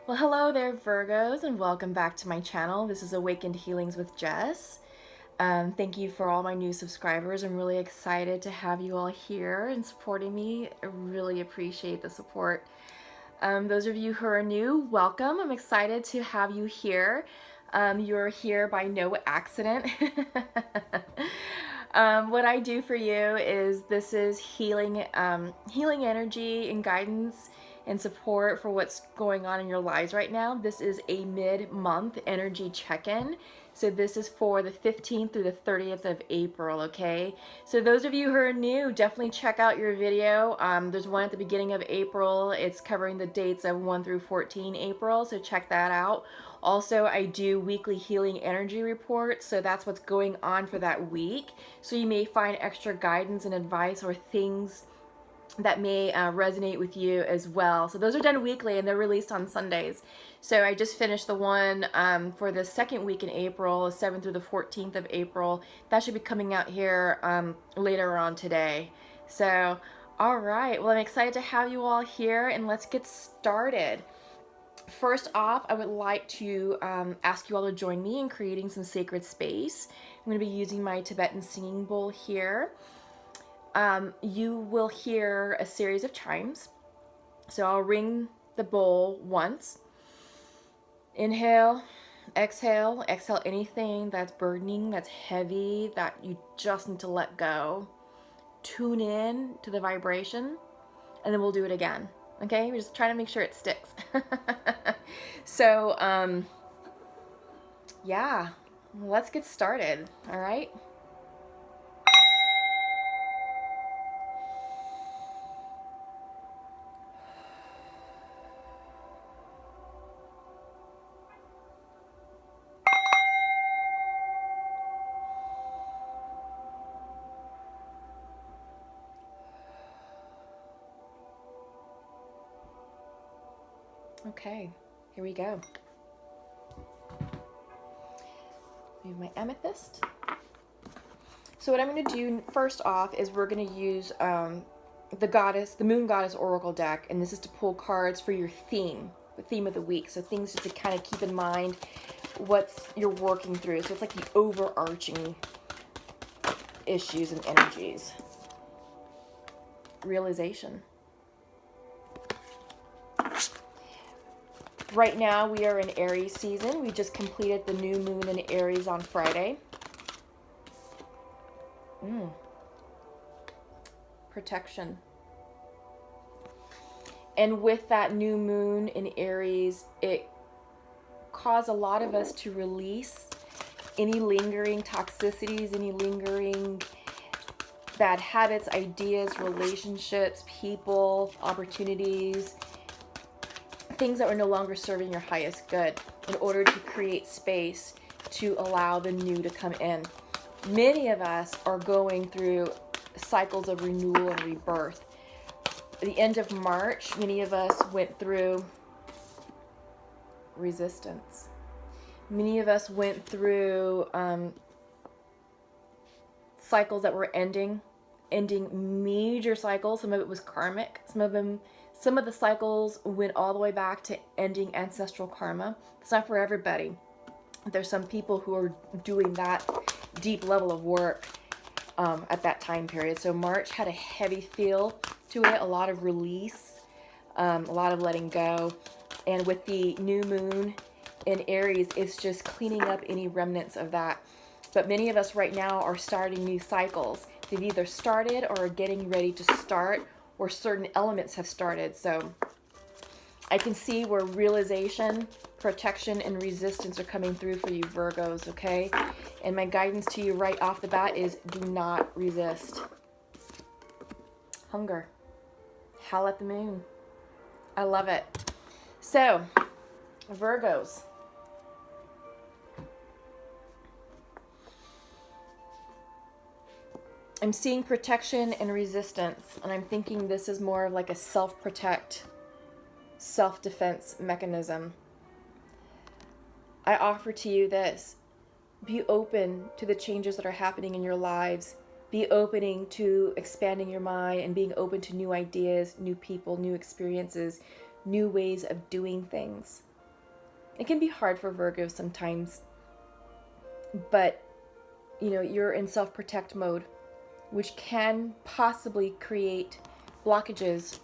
Well, hello there, Virgos, and welcome back to my channel. This is Awakened Healings with Jess. Thank you for all my new subscribers. I'm really excited to have you all here and supporting me. I really appreciate the support. Those of you who are new, welcome. I'm excited to have you here. You're here by no accident. What I do for you is this is healing energy and guidance and support for what's going on in your lives right now. This is a mid-month energy check-in. So this is for the 15th through the 30th of April, okay? So those of you who are new, definitely check out your video. There's one at the beginning of April. It's covering the dates of 1 through 14 April, so check that out. Also, I do weekly healing energy reports, so that's what's going on for that week. So you may find extra guidance and advice or things that may resonate with you as well. So those are done weekly and they're released on Sundays. So I just finished the one for the second week in April, 7th through the 14th of April. That should be coming out here later on today. So, all right. Well, I'm excited to have you all here and let's get started. First off, I would like to ask you all to join me in creating some sacred space. I'm going to be using my Tibetan singing bowl here. You will hear a series of chimes. So I'll ring the bowl once. Inhale, exhale anything that's burdening, that's heavy, that you just need to let go. Tune in to the vibration, and then we'll do it again. Okay, we're just trying to make sure it sticks. So, yeah, let's get started, all right? Okay, here we go. Move my amethyst. So what I'm going to do first off is we're going to use the Moon Goddess Oracle deck, and this is to pull cards for your theme, the theme of the week. So things just to kind of keep in mind what you're working through. So it's like the overarching issues and energies. Realization. Right now we are in Aries season. We just completed the new moon in Aries on Friday. Protection. And with that new moon in Aries, it caused a lot of us to release any lingering toxicities, any lingering bad habits, ideas, relationships, people, opportunities, things that were no longer serving your highest good, in order to create space to allow the new to come in. Many of us are going through cycles of renewal and rebirth. At the end of March, many of us went through resistance. Many of us went through cycles that were ending major cycles. Some of it was karmic. Some of the cycles went all the way back to ending ancestral karma. It's not for everybody. There's some people who are doing that deep level of work at that time period. So March had a heavy feel to it, a lot of release, a lot of letting go. And with the new moon in Aries, it's just cleaning up any remnants of that. But many of us right now are starting new cycles. They've either started or are getting ready to start, or certain elements have started. So I can see where realization, protection, and resistance are coming through for you, Virgos, okay? And my guidance to you right off the bat is do not resist. Hunger. Howl at the moon. I love it. So, Virgos. I'm seeing protection and resistance, and I'm thinking this is more of like a self-protect, self-defense mechanism. I offer to you this. Be open to the changes that are happening in your lives. Be opening to expanding your mind and being open to new ideas, new people, new experiences, new ways of doing things. It can be hard for Virgo sometimes, but you know, you're in self-protect mode, which can possibly create blockages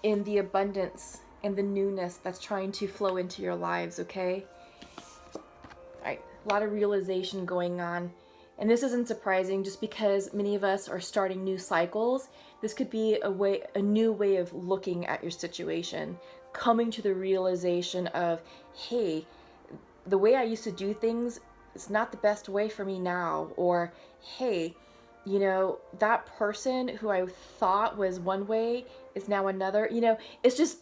in the abundance and the newness that's trying to flow into your lives, okay? All right, a lot of realization going on. And this isn't surprising just because many of us are starting new cycles. This could be a new way of looking at your situation, coming to the realization of, hey, the way I used to do things, it's not the best way for me now. Or, hey, you know, that person who I thought was one way is now another. You know, it's just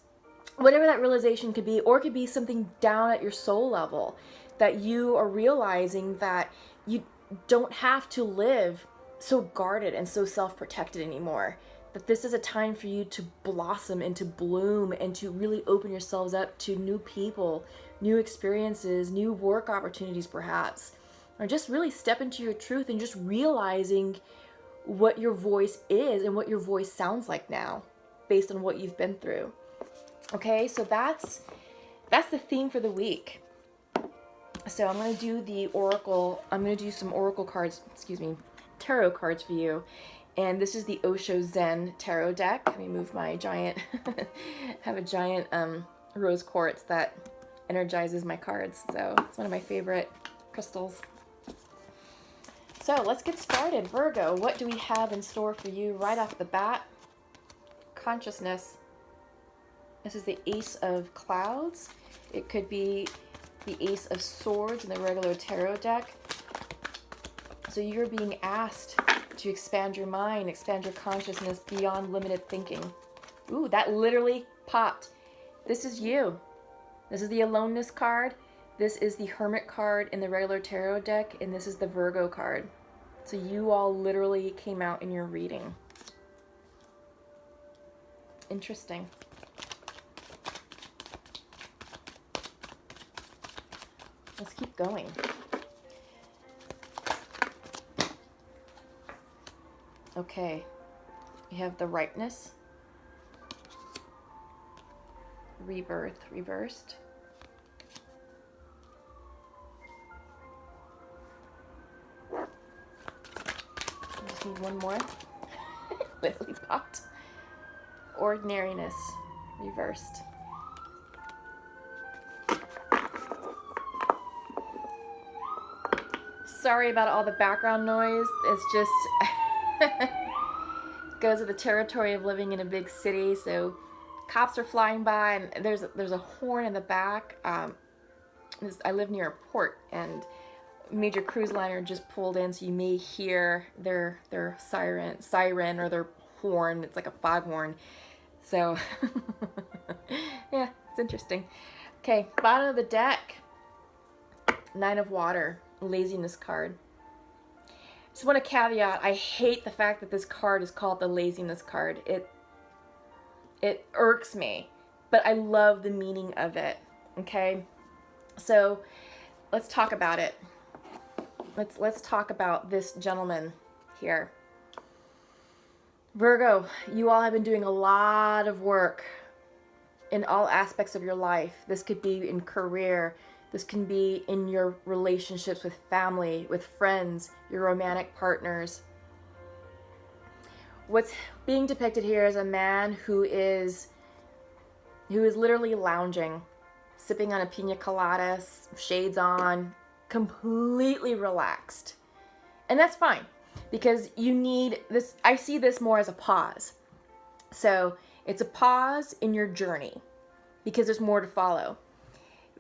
whatever that realization could be, or it could be something down at your soul level that you are realizing that you don't have to live so guarded and so self-protected anymore. That this is a time for you to blossom and to bloom and to really open yourselves up to new people, new experiences, new work opportunities perhaps. Or just really step into your truth and just realizing what your voice is and what your voice sounds like now based on what you've been through. Okay, so that's the theme for the week. So I'm going to do the oracle. I'm going to do some oracle cards, tarot cards for you. And this is the Osho Zen tarot deck. Let me move my giant, I have a giant rose quartz that energizes my cards. So it's one of my favorite crystals. So let's get started. Virgo, what do we have in store for you right off the bat? Consciousness. This is the Ace of Clouds. It could be the Ace of Swords in the regular tarot deck. So you're being asked to expand your mind, expand your consciousness beyond limited thinking. Ooh, that literally popped. This is you. This is the Aloneness card. This is the Hermit card in the regular tarot deck, and this is the Virgo card. So you all literally came out in your reading. Interesting. Let's keep going. Okay, we have the Ripeness, Rebirth, reversed. I just need one more. Literally popped. Ordinariness, reversed. Sorry about all the background noise. It's just goes with the territory of living in a big city. So cops are flying by, and there's a horn in the back. I live near a port, and a major cruise liner just pulled in, so you may hear their siren or their horn. It's like a foghorn. So yeah, it's interesting. Okay, bottom of the deck, Nine of Water. Laziness card. Just want to caveat, I hate the fact that this card is called the Laziness card. It irks me, but I love the meaning of it. Okay, so let's talk about it. Let's talk about this gentleman here. Virgo, you all have been doing a lot of work in all aspects of your life. This could be in career. This can be in your relationships with family, with friends, your romantic partners. What's being depicted here is a man who is literally lounging, sipping on a pina colada, shades on, completely relaxed. And that's fine, because you need this. I see this more as a pause. So it's a pause in your journey, because there's more to follow.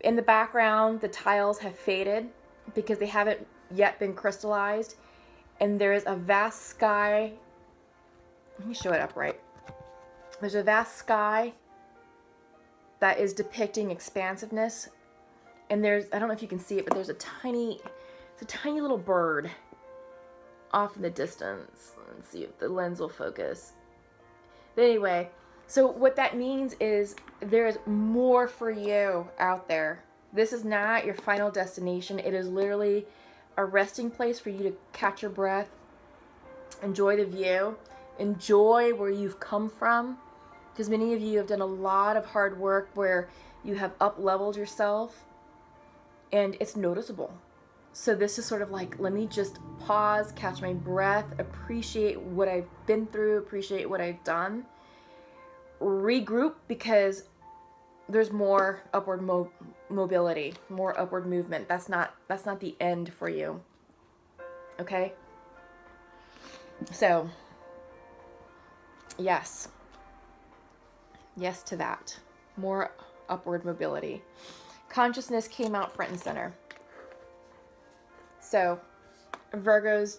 In the background, the tiles have faded because they haven't yet been crystallized. And there is a vast sky. Let me show it upright. There's a vast sky that is depicting expansiveness. And there's, I don't know if you can see it, but there's a tiny little bird off in the distance. Let's see if the lens will focus. But anyway, so what that means is there's more for you out there. This is not your final destination. It is literally a resting place for you to catch your breath, enjoy the view, enjoy where you've come from, Because many of you have done a lot of hard work where you have up-leveled yourself and it's noticeable. So this is sort of like, let me just pause, catch my breath, appreciate what I've been through, appreciate what I've done, regroup, because there's more upward mobility, more upward movement. That's not the end for you. Okay? So, yes. Yes to that. More upward mobility. Consciousness came out front and center. So, Virgos,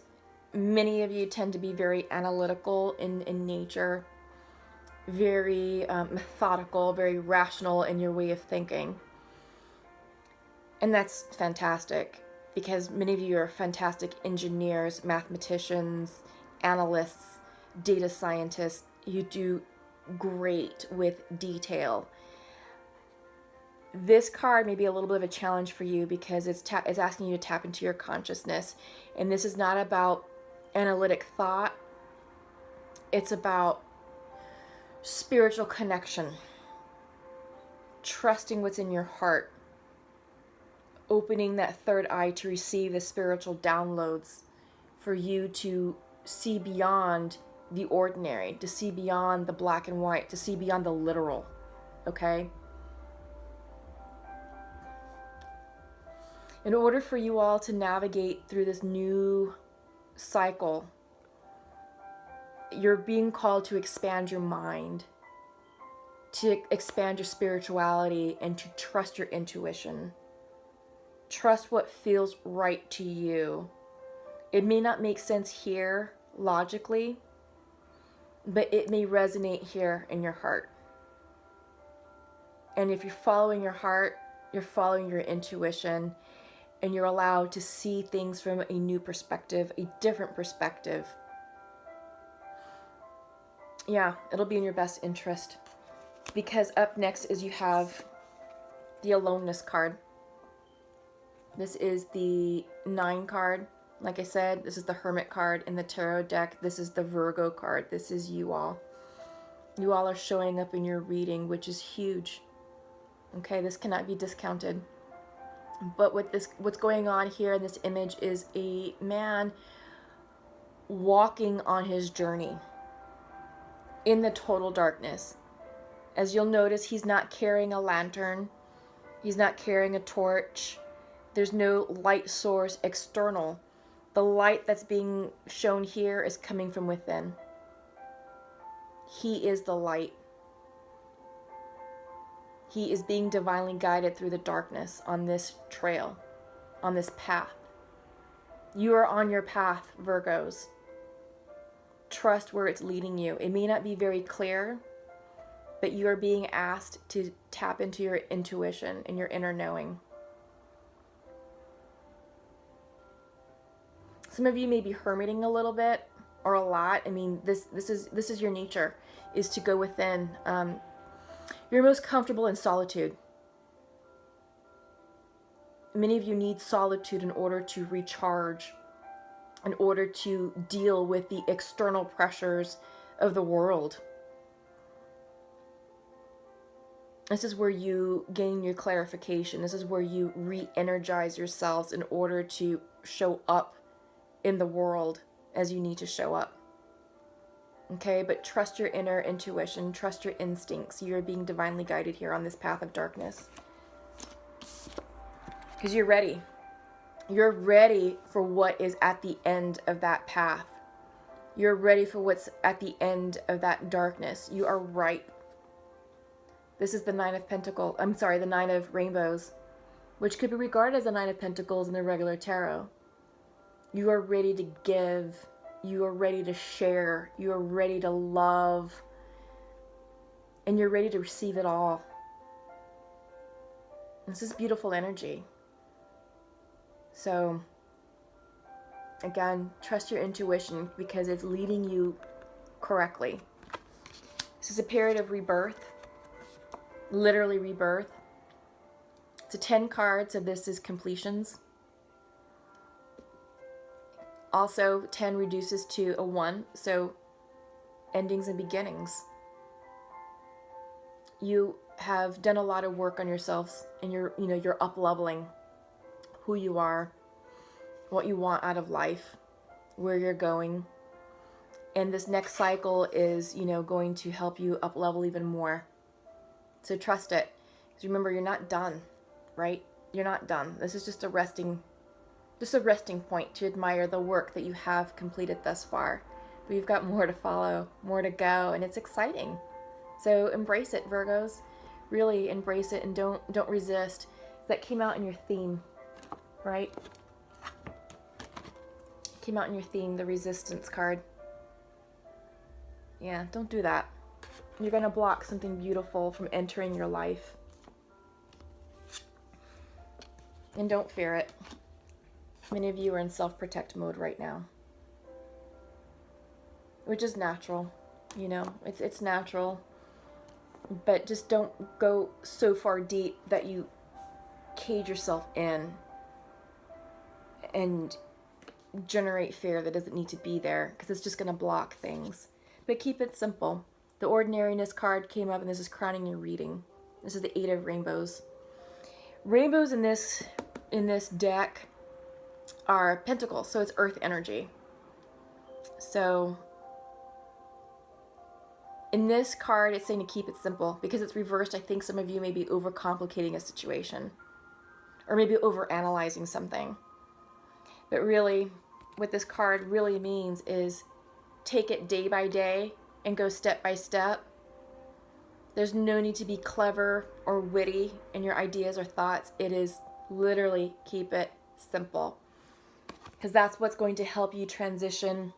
many of you tend to be very analytical in nature, very methodical, very rational in your way of thinking. And that's fantastic, because many of you are fantastic engineers, mathematicians, analysts, data scientists. You do great with detail. This card may be a little bit of a challenge for you because it's asking you to tap into your consciousness. And this is not about analytic thought. It's about spiritual connection. Trusting what's in your heart. Opening that third eye to receive the spiritual downloads for you to see beyond the ordinary, to see beyond the black and white, to see beyond the literal. Okay? In order for you all to navigate through this new cycle, you're being called to expand your mind, to expand your spirituality, and to trust your intuition. Trust what feels right to you. It may not make sense here logically, but it may resonate here in your heart. And if you're following your heart, you're following your intuition, and you're allowed to see things from a new perspective, a different perspective. Yeah, it'll be in your best interest. Because up next is you have the aloneness card. This is the 9 card. Like I said, this is the Hermit card in the tarot deck. This is the Virgo card. This is you all. You all are showing up in your reading, which is huge. Okay, this cannot be discounted. But what's going on here in this image is a man walking on his journey in the total darkness. As you'll notice, he's not carrying a lantern. He's not carrying a torch. There's no light source external. The light that's being shown here is coming from within. He is the light. He is being divinely guided through the darkness on this trail, on this path. You are on your path, Virgos. Trust where it's leading you. It may not be very clear, but you are being asked to tap into your intuition and your inner knowing. Some of you may be hermiting a little bit or a lot. I mean, this is your nature, is to go within. You're most comfortable in solitude. Many of you need solitude in order to recharge, in order to deal with the external pressures of the world. This is where you gain your clarification. This is where you re-energize yourselves in order to show up in the world as you need to show up. Okay, but trust your inner intuition, trust your instincts. You're being divinely guided here on this path of darkness. Because you're ready. You're ready for what is at the end of that path. You're ready for what's at the end of that darkness. You are ripe. This is the 9 of Pentacles. I'm sorry, the 9 of Rainbows, which could be regarded as the 9 of Pentacles in the regular tarot. You are ready to give. You are ready to share. You are ready to love. And you're ready to receive it all. This is beautiful energy. So, again, trust your intuition because it's leading you correctly. This is a period of rebirth. Literally rebirth. It's a 10 cards, so this is completions. Also, 10 reduces to a 1, so endings and beginnings. You have done a lot of work on yourselves, and you're up leveling who you are, what you want out of life, where you're going. And this next cycle is, going to help you up level even more. So trust it. Because remember, you're not done, right? You're not done. This is just a resting point to admire the work that you have completed thus far. But you've got more to follow, more to go, and it's exciting. So embrace it, Virgos. Really embrace it, and don't resist. That came out in your theme, right? Came out in your theme, the resistance card. Yeah, don't do that. You're going to block something beautiful from entering your life. And don't fear it. Many of you are in self-protect mode right now. Which is natural, it's natural. But just don't go so far deep that you cage yourself in and generate fear that doesn't need to be there, because it's just going to block things. But keep it simple. The ordinariness card came up, and this is crowning your reading. This is the 8 of rainbows. Rainbows in this deck are pentacles, so it's earth energy. So in this card, it's saying to keep it simple. Because it's reversed, I think some of you may be overcomplicating a situation, or maybe overanalyzing something. But really, what this card really means is take it day by day and go step by step. There's no need to be clever or witty in your ideas or thoughts. It is literally keep it simple. Because that's what's going to help you transition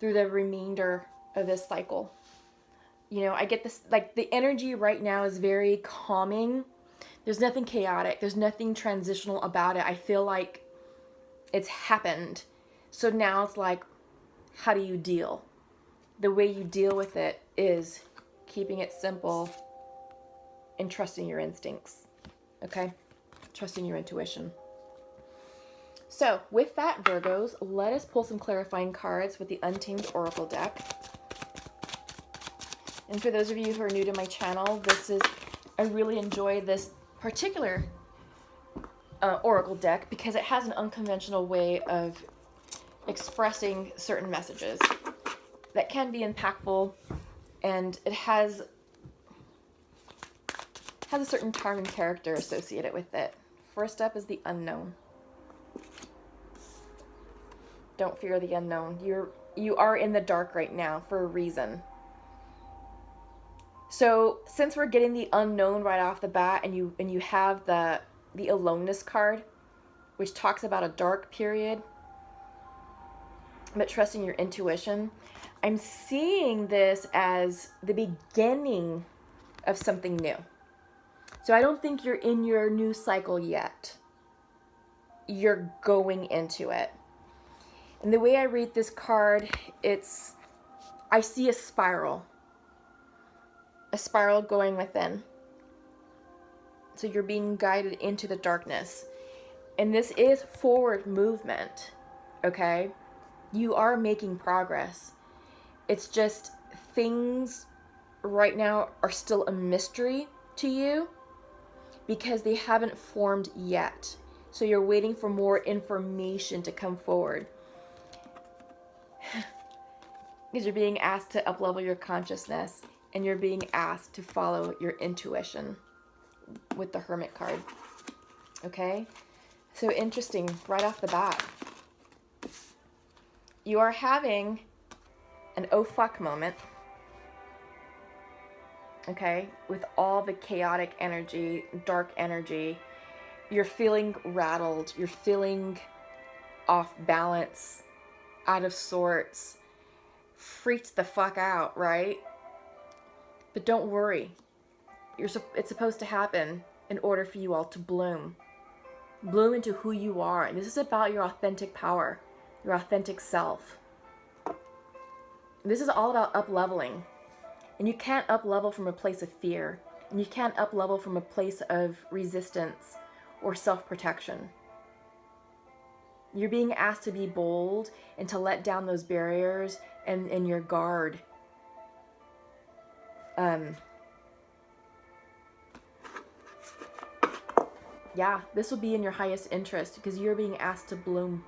through the remainder of this cycle. I get this, like, the energy right now is very calming. There's nothing chaotic. There's nothing transitional about it. I feel like it's happened. So now it's like, how do you deal? The way you deal with it is keeping it simple and trusting your instincts. Okay? Trusting your intuition. So, with that, Virgos, let us pull some clarifying cards with the Untamed Oracle deck. And for those of you who are new to my channel, I really enjoy this particular Oracle deck because it has an unconventional way of expressing certain messages that can be impactful, and it has a certain charm and character associated with it. First up is the unknown. Don't fear the unknown. You are in the dark right now for a reason. So since we're getting the unknown right off the bat, and you have the aloneness card, which talks about a dark period, but trusting your intuition, I'm seeing this as the beginning of something new. So I don't think you're in your new cycle yet. You're going into it. And the way I read this card, I see a spiral going within. So you're being guided into the darkness. And this is forward movement, okay? You are making progress. It's just things right now are still a mystery to you because they haven't formed yet. So you're waiting for more information to come forward. Because you're being asked to uplevel your consciousness, and you're being asked to follow your intuition with the Hermit card. Okay? So interesting, right off the bat. You are having an oh fuck moment. Okay? With all the chaotic energy, dark energy. You're feeling rattled. You're feeling off balance, out of sorts, freaked the fuck out, right? But don't worry. It's supposed to happen in order for you all to bloom. Bloom into who you are. And this is about your authentic power, your authentic self. This is all about up-leveling. And you can't up-level from a place of fear. And you can't up-level from a place of resistance or self-protection. You're being asked to be bold and to let down those barriers and your guard. Yeah, this will be in your highest interest because you're being asked to bloom.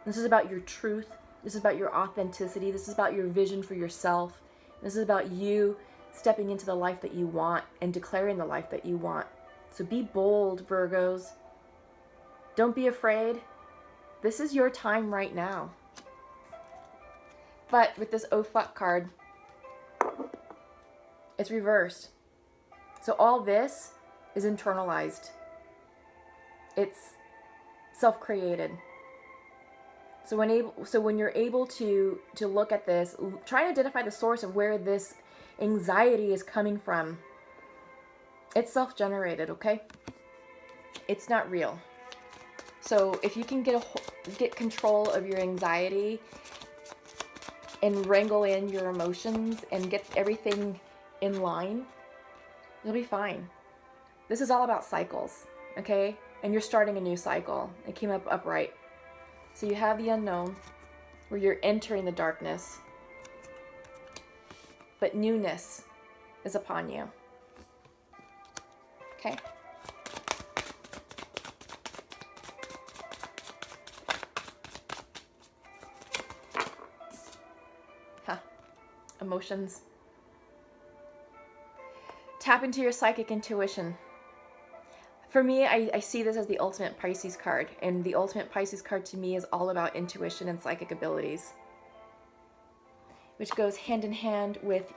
This is about your truth. This is about your authenticity. This is about your vision for yourself. This is about you stepping into the life that you want and declaring the life that you want. So be bold, Virgos. Don't be afraid. This is your time right now. But with this oh fuck card, it's reversed. So all this is internalized. It's self-created. So when you're able to look at this, try to identify the source of where this anxiety is coming from. It's self-generated, okay? It's not real. So if you can get control of your anxiety and wrangle in your emotions and get everything in line, you'll be fine. This is all about cycles, okay? And you're starting a new cycle. It came up upright. So you have the unknown, where you're entering the darkness. But newness is upon you. Okay? Emotions. Tap into your psychic intuition. For me, I see this as the ultimate Pisces card. And the ultimate Pisces card to me is all about intuition and psychic abilities. Which goes hand in hand with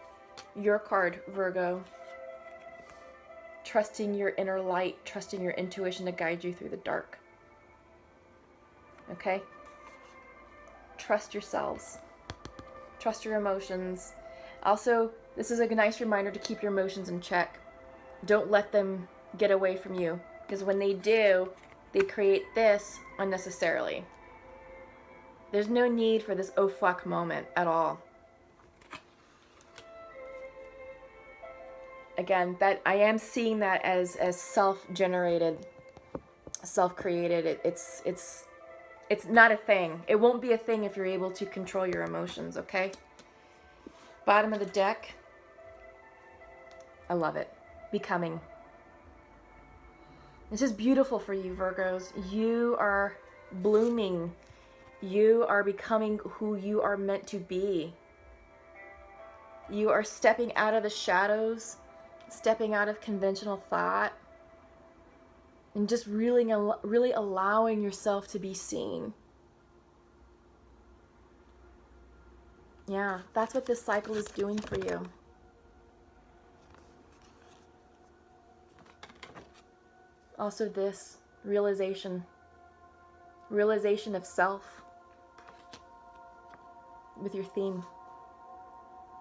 your card, Virgo. Trusting your inner light, trusting your intuition to guide you through the dark. Okay? Trust yourselves. Trust your emotions. Also, this is a nice reminder to keep your emotions in check. Don't let them get away from you, because when they do, they create this unnecessarily. There's no need for this oh fuck moment at all. Again, that I am seeing that as self-generated, self-created. It's not a thing. It won't be a thing if you're able to control your emotions, okay? Bottom of the deck. I love it. Becoming. This is beautiful for you, Virgos. You are blooming. You are becoming who you are meant to be. You are stepping out of the shadows, stepping out of conventional thought, and just really allowing yourself to be seen. Yeah, that's what this cycle is doing for you. Also this realization of self with your theme.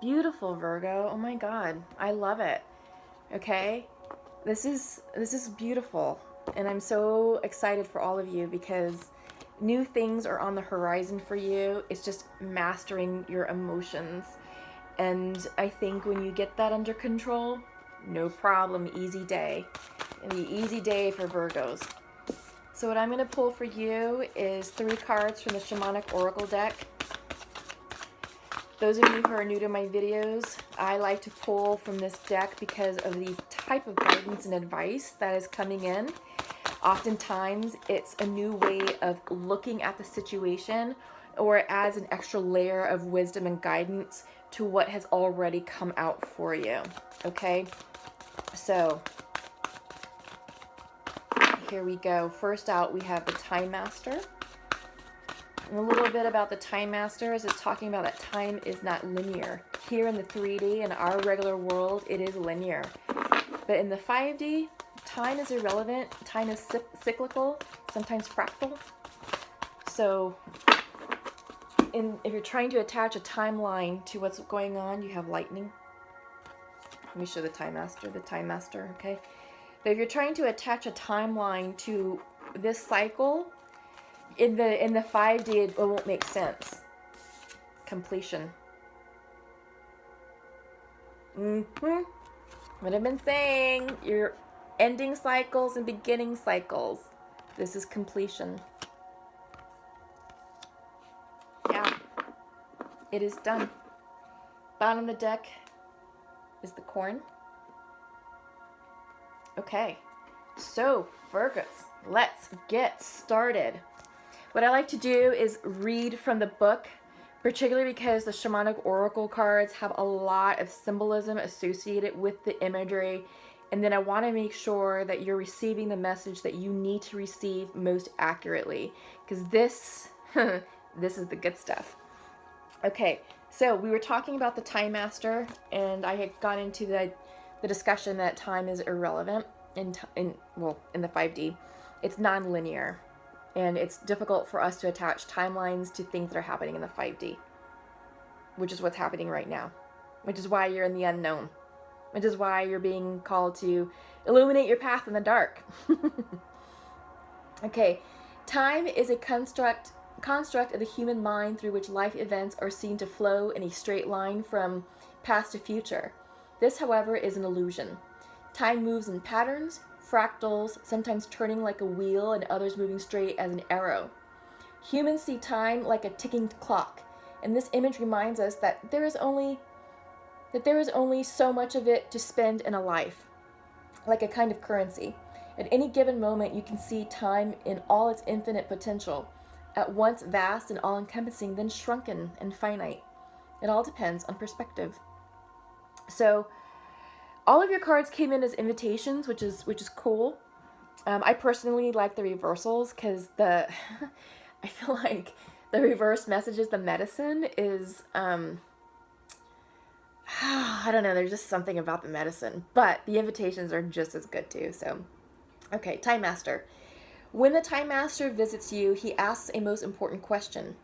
Beautiful, Virgo. Oh my God, I love it. Okay, this is beautiful. And I'm so excited for all of you because new things are on the horizon for you. It's just mastering your emotions. And I think when you get that under control, no problem, easy day. It'll be easy day for Virgos. So what I'm going to pull for you is 3 cards from the Shamanic Oracle deck. Those of you who are new to my videos, I like to pull from this deck because of the type of guidance and advice that is coming in. Oftentimes, it's a new way of looking at the situation, or it adds an extra layer of wisdom and guidance to what has already come out for you. Okay? So, here we go. First out, we have the Time Master. And a little bit about the Time Master is it's talking about that time is not linear. Here in the 3D, in our regular world, it is linear. But in the 5D, time is irrelevant. Time is cyclical, sometimes fractal. So if you're trying to attach a timeline to what's going on, you have lightning. Let me show the Time Master, okay? But if you're trying to attach a timeline to this cycle, in the 5D, it won't make sense. Completion. What I've been saying, you're ending cycles and beginning cycles. This is completion. Yeah, it is done. Bottom of the deck is the Corn. Okay, So, Virgos, let's get started. What I like to do is read from the book, particularly because the shamanic oracle cards have a lot of symbolism associated with the imagery. And then I want to make sure that you're receiving the message that you need to receive most accurately, because this, this is the good stuff. Okay, so we were talking about the Time Master, and I had gone into the discussion that time is irrelevant in the 5D. It's non-linear, and it's difficult for us to attach timelines to things that are happening in the 5D, which is what's happening right now, which is why you're in the unknown, which is why you're being called to illuminate your path in the dark. Okay, time is a construct of the human mind through which life events are seen to flow in a straight line from past to future. This, however, is an illusion. Time moves in patterns, fractals, sometimes turning like a wheel and others moving straight as an arrow. Humans see time like a ticking clock, and this image reminds us that there is only so much of it to spend in a life, like a kind of currency. At any given moment, you can see time in all its infinite potential, at once vast and all-encompassing, then shrunken and finite. It all depends on perspective. So, all of your cards came in as invitations, which is cool. I personally like the reversals because I feel like the reverse messages, the medicine is, I don't know, there's just something about the medicine, but the invitations are just as good too. So, okay, Time Master. When the Time Master visits you, he asks a most important question.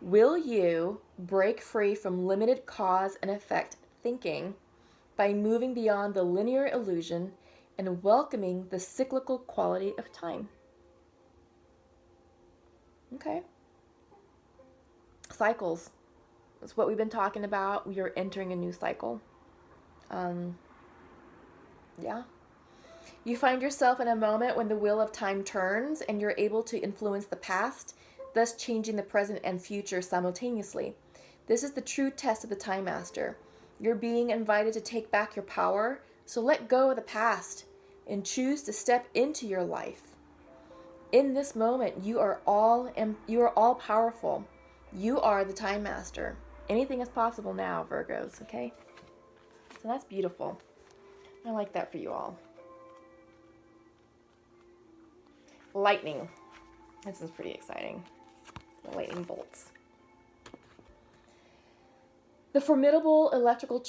Will you break free from limited cause and effect thinking by moving beyond the linear illusion and welcoming the cyclical quality of time? Okay. Cycles. That's what we've been talking about. We are entering a new cycle. Yeah. You find yourself in a moment when the wheel of time turns and you're able to influence the past, thus changing the present and future simultaneously. This is the true test of the Time Master. You're being invited to take back your power, so let go of the past and choose to step into your life. In this moment, you are all powerful. You are the Time Master. Anything is possible now, Virgos, okay? So that's beautiful. I like that for you all. Lightning. This is pretty exciting. The lightning bolts. The formidable electrical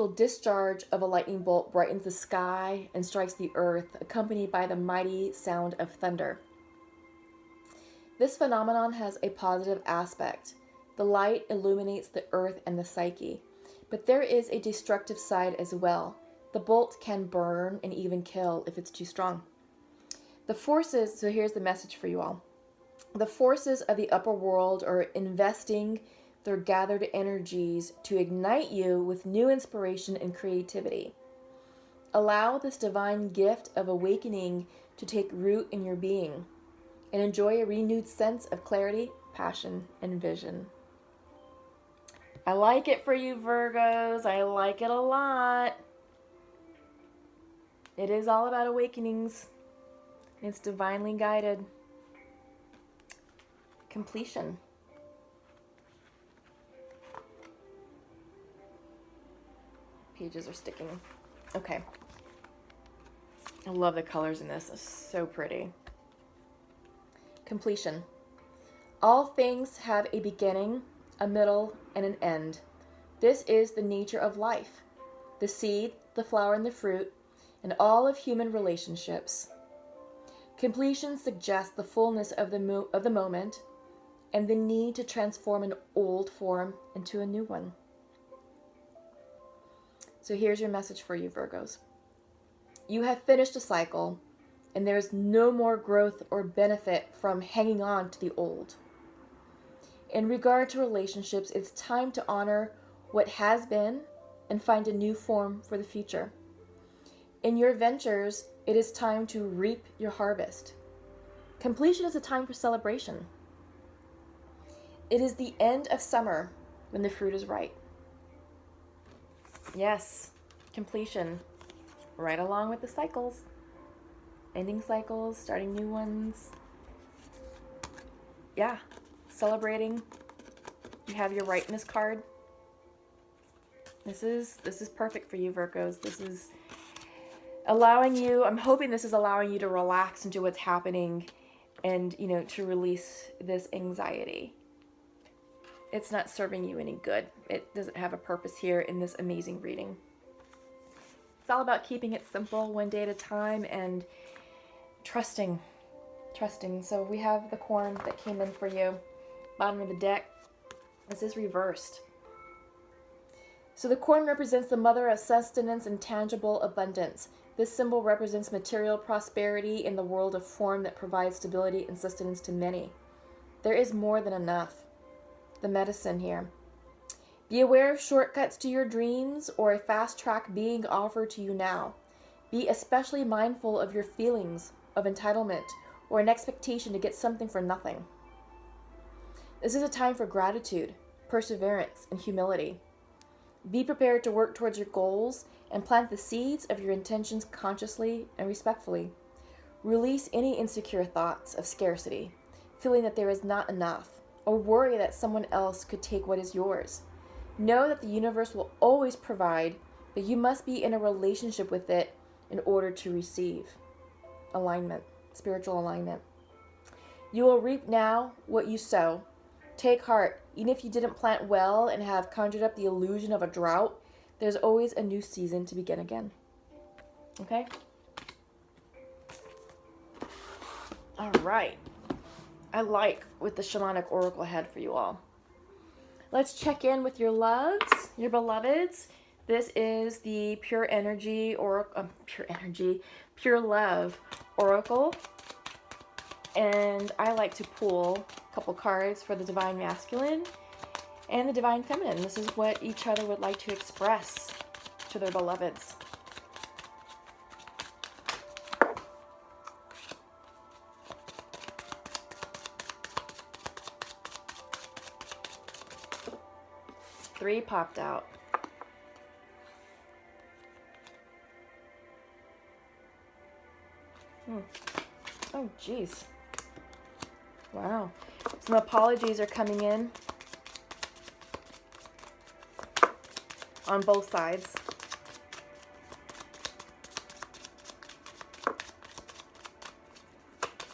discharge of a lightning bolt brightens the sky and strikes the earth, accompanied by the mighty sound of thunder. This phenomenon has a positive aspect. The light illuminates the earth and the psyche. But there is a destructive side as well. The bolt can burn and even kill if it's too strong. The forces, so here's the message for you all. The forces of the upper world are investing their gathered energies to ignite you with new inspiration and creativity. Allow this divine gift of awakening to take root in your being and enjoy a renewed sense of clarity, passion, and vision. I like it for you, Virgos. I like it a lot. It is all about awakenings. It's divinely guided. Completion. Pages are sticking. Okay. I love the colors in this. It's so pretty. Completion. All things have a beginning, a middle, and an end. This is the nature of life. The seed, the flower, and the fruit, and all of human relationships. Completion suggests the fullness of the moment and the need to transform an old form into a new one. So here's your message for you, Virgos. You have finished a cycle, and there's no more growth or benefit from hanging on to the old. In regard to relationships, it's time to honor what has been and find a new form for the future. In your ventures, it is time to reap your harvest. Completion is a time for celebration. It is the end of summer when the fruit is ripe. Yes, completion, right along with the cycles. ending cycles, starting new ones. Yeah, celebrating. You have your rightness card. This is perfect for you, Virgos. This is allowing you, I'm hoping this is allowing you to relax into what's happening and, you know, to release this anxiety. It's not serving you any good. It doesn't have a purpose here in this amazing reading. It's all about keeping it simple, one day at a time, and trusting. So we have the corn that came in for you, bottom of the deck. This is reversed. So the corn represents the mother of sustenance and tangible abundance. This symbol represents material prosperity in the world of form that provides stability and sustenance to many. There is more than enough. The medicine here. Be aware of shortcuts to your dreams or a fast track being offered to you now. Be especially mindful of your feelings of entitlement or an expectation to get something for nothing. This is a time for gratitude, perseverance, and humility. Be prepared to work towards your goals and plant the seeds of your intentions consciously and respectfully. Release any insecure thoughts of scarcity, feeling that there is not enough, or worry that someone else could take what is yours. Know that the universe will always provide, but you must be in a relationship with it in order to receive. Alignment, spiritual alignment. You will reap now what you sow. Take heart, even if you didn't plant well and have conjured up the illusion of a drought, there's always a new season to begin again. Okay? All right. I like what the shamanic oracle had for you all. Let's check in with your loves, your beloveds. This is the pure energy oracle, pure love oracle. And I like to pull a couple cards for the divine masculine and the divine feminine. This is what each other would like to express to their beloveds. Three popped out. Oh, geez. Wow. Some apologies are coming in on both sides.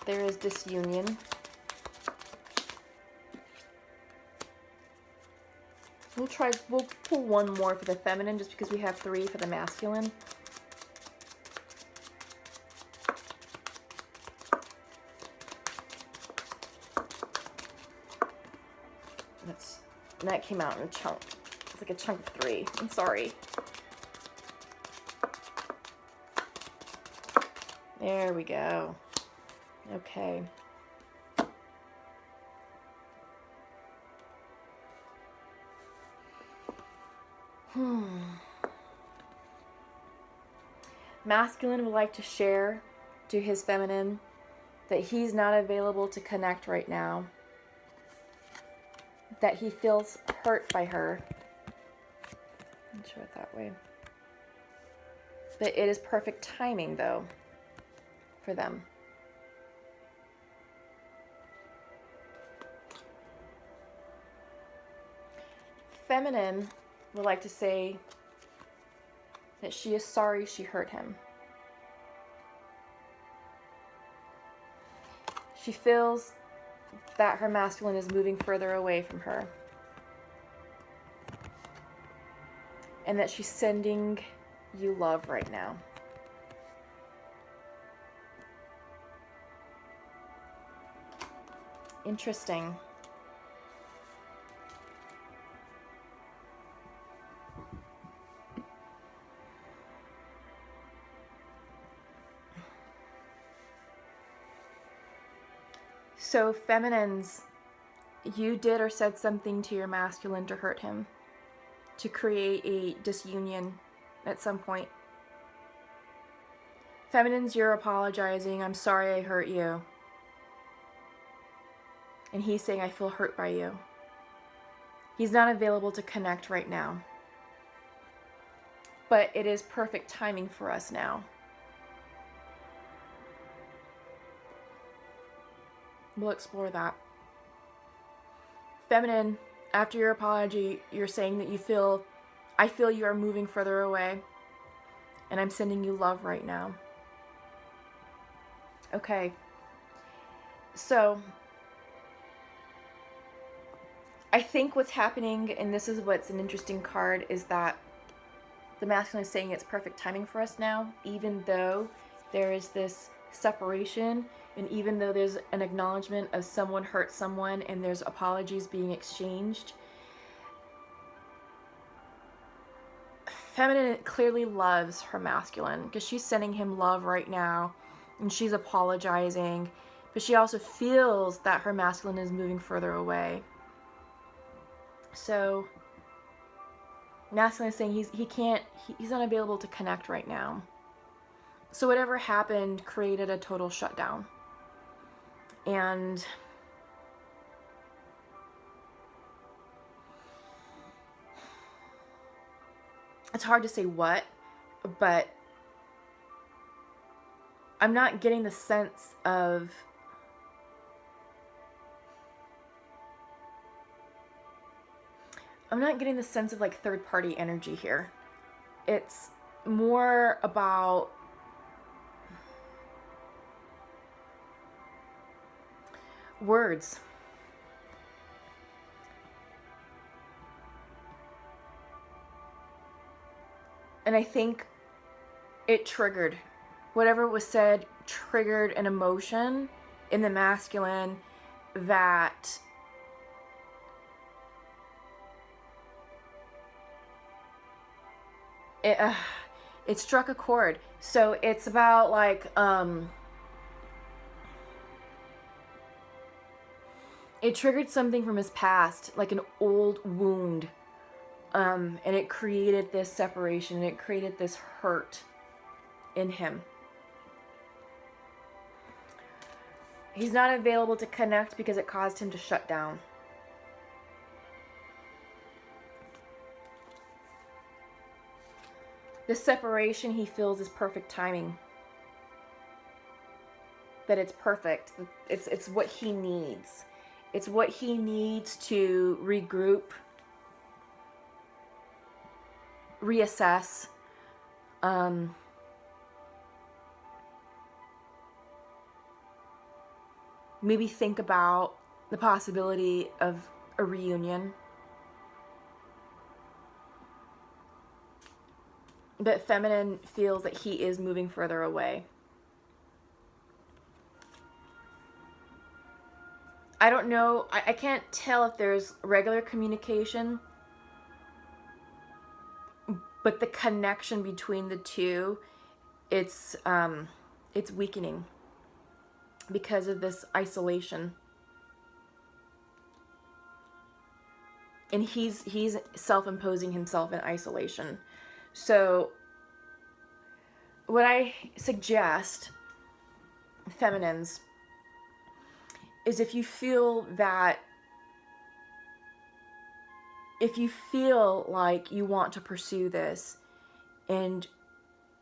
There is disunion. We'll pull one more for the feminine just because we have three for the masculine. That came out in a chunk. It's like a chunk of three. I'm sorry. There we go. Okay. Masculine would like to share to his feminine that he's not available to connect right now. That he feels hurt by her. Let's show it that way. But it is perfect timing, though, for them. Feminine would like to say that she is sorry she hurt him. She feels that her masculine is moving further away from her. And that she's sending you love right now. Interesting. So feminines, you did or said something to your masculine to hurt him, to create a disunion at some point. Feminines, you're apologizing. I'm sorry I hurt you. And he's saying, I feel hurt by you. He's not available to connect right now. But it is perfect timing for us now. We'll explore that. Feminine, after your apology, you're saying that I feel you are moving further away, and I'm sending you love right now. Okay. So, I think what's happening, and this is what's an interesting card, is that the masculine is saying it's perfect timing for us now, even though there is this separation, and even though there's an acknowledgement of someone hurt someone and there's apologies being exchanged. Feminine clearly loves her masculine because she's sending him love right now and she's apologizing, but she also feels that her masculine is moving further away. So masculine is saying he's unavailable to connect right now. So whatever happened created a total shutdown. And it's hard to say what, but I'm not getting the sense of like third party energy here. It's more about words. And I think it triggered. Whatever was said triggered an emotion in the masculine that it struck a chord. So it's about like it triggered something from his past, like an old wound, and it created this separation. It created this hurt in him. He's not available to connect because it caused him to shut down. The separation he feels is perfect timing. That it's perfect. It's what he needs. It's what he needs to regroup, reassess, maybe think about the possibility of a reunion. But feminine feels that he is moving further away. I don't know, I can't tell if there's regular communication, but the connection between the two, it's weakening because of this isolation. And he's self-imposing himself in isolation. So what I suggest, feminines, is if you feel like you want to pursue this and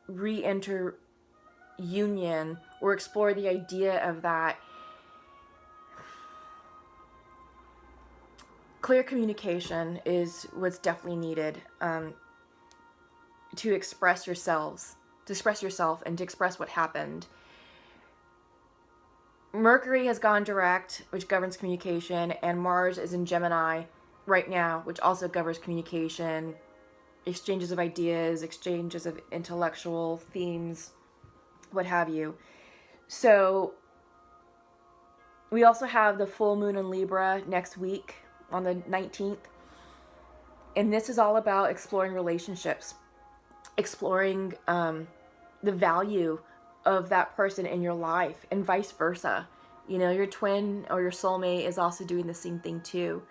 re-enter union or explore the idea of that, clear communication is what's definitely needed to express yourself and to express what happened. Mercury has gone direct, which governs communication, and Mars is in Gemini right now, which also governs communication, exchanges of ideas, exchanges of intellectual themes, what have you. So we also have the full moon in Libra next week on the 19th. And this is all about exploring relationships, exploring the value of that person in your life, and vice versa. You know, your twin or your soulmate is also doing the same thing too.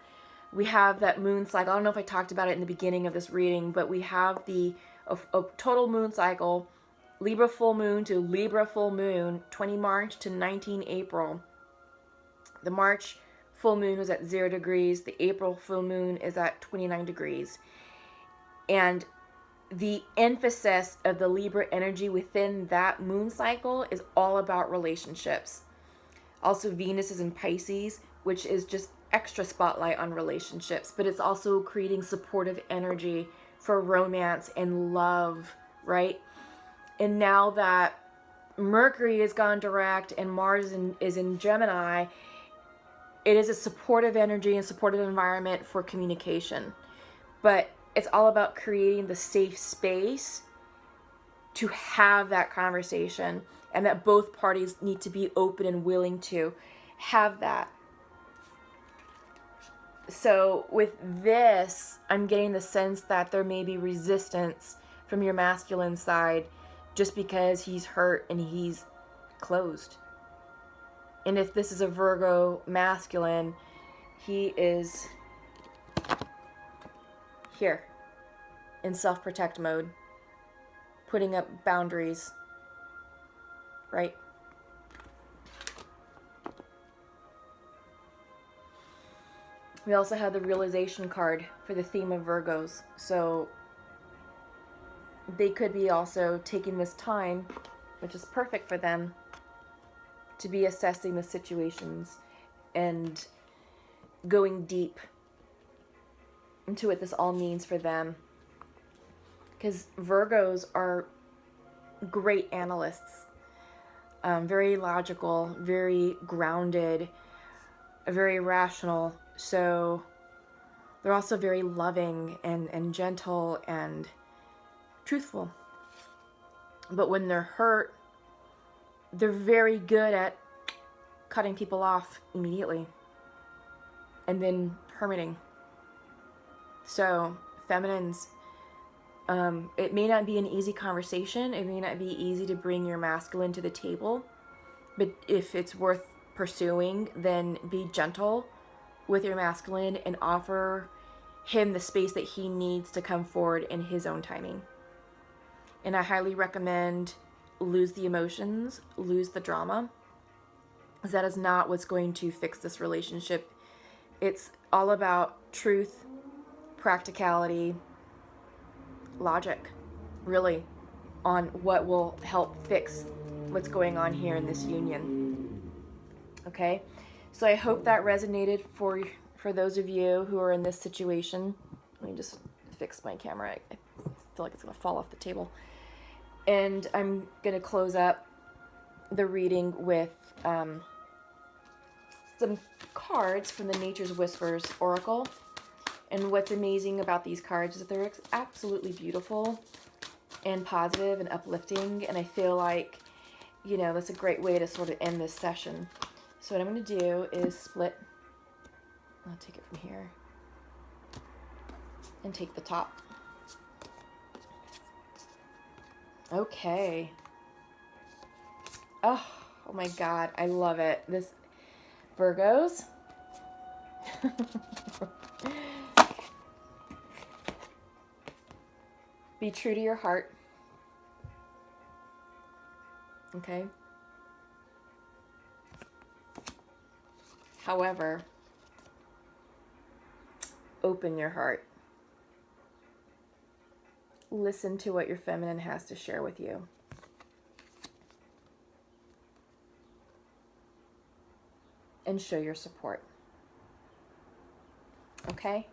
We have that moon cycle. I don't know if I talked about it in the beginning of this reading, but we have a total moon cycle, Libra full moon to Libra full moon, 20 March to 19 April. The March full moon was at 0 degrees. The April full moon is at 29 degrees. And the emphasis of the Libra energy within that moon cycle is all about relationships. Also, Venus is in Pisces, which is just extra spotlight on relationships, but it's also creating supportive energy for romance and love, right? And now that Mercury has gone direct and Mars is in Gemini, it is a supportive energy and supportive environment for communication. But it's all about creating the safe space to have that conversation, and that both parties need to be open and willing to have that. So with this, I'm getting the sense that there may be resistance from your masculine side just because he's hurt and he's closed. And if this is a Virgo masculine, he is here in self-protect mode, putting up boundaries, right? We also have the realization card for the theme of Virgos. So they could be also taking this time, which is perfect for them, to be assessing the situations and going deep into what this all means for them. Because Virgos are great analysts, very logical, very grounded, very rational. So they're also very loving and gentle and truthful. But when they're hurt, they're very good at cutting people off immediately and then hermiting. So feminines, it may not be an easy conversation. It may not be easy to bring your masculine to the table. But if it's worth pursuing, then be gentle with your masculine and offer him the space that he needs to come forward in his own timing. And I highly recommend lose the emotions, lose the drama, because that is not what's going to fix this relationship. It's all about truth, practicality, logic, really, on what will help fix what's going on here in this union. Okay? So I hope that resonated for those of you who are in this situation. Let me just fix my camera. I feel like it's going to fall off the table. And I'm going to close up the reading with some cards from the Nature's Whispers Oracle. And what's amazing about these cards is that they're absolutely beautiful and positive and uplifting. And I feel like, you know, that's a great way to sort of end this session. So what I'm going to do is split. I'll take it from here and take the top. Okay. Oh my God. I love it. This Virgos. Be true to your heart. Okay. However, open your heart. Listen to what your feminine has to share with you. And show your support. Okay?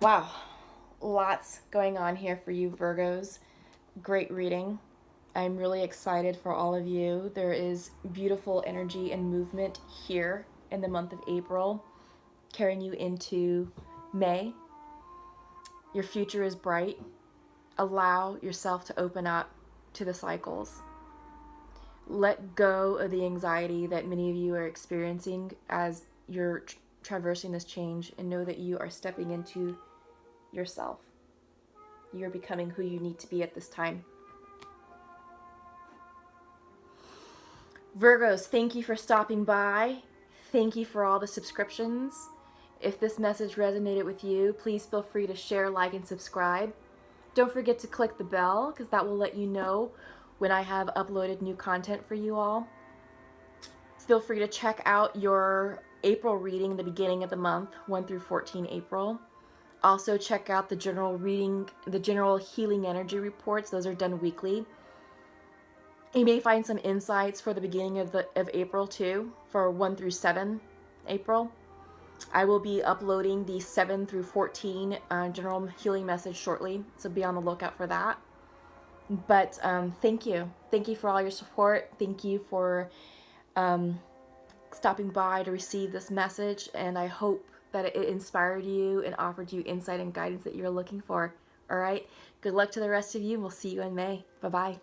Wow. Lots going on here for you, Virgos. Great reading. I'm really excited for all of you. There is beautiful energy and movement here in the month of April, carrying you into May. Your future is bright. Allow yourself to open up to the cycles. Let go of the anxiety that many of you are experiencing as you're traversing this change, and know that you are stepping into yourself. You're becoming who you need to be at this time. Virgos, thank you for stopping by. Thank you for all the subscriptions. If this message resonated with you, please feel free to share, like, and subscribe. Don't forget to click the bell, because that will let you know when I have uploaded new content for you all. Feel free to check out your April reading, the beginning of the month, 1 through 14 April. Also check out the general reading, the general healing energy reports. Those are done weekly. You may find some insights for the beginning of April too, for 1 through 7 April. I will be uploading the 7 through 14 general healing message shortly, so be on the lookout for that. But thank you. Thank you for all your support. Thank you for stopping by to receive this message, and I hope that it inspired you and offered you insight and guidance that you're looking for. All right? Good luck to the rest of you, and we'll see you in May. Bye-bye.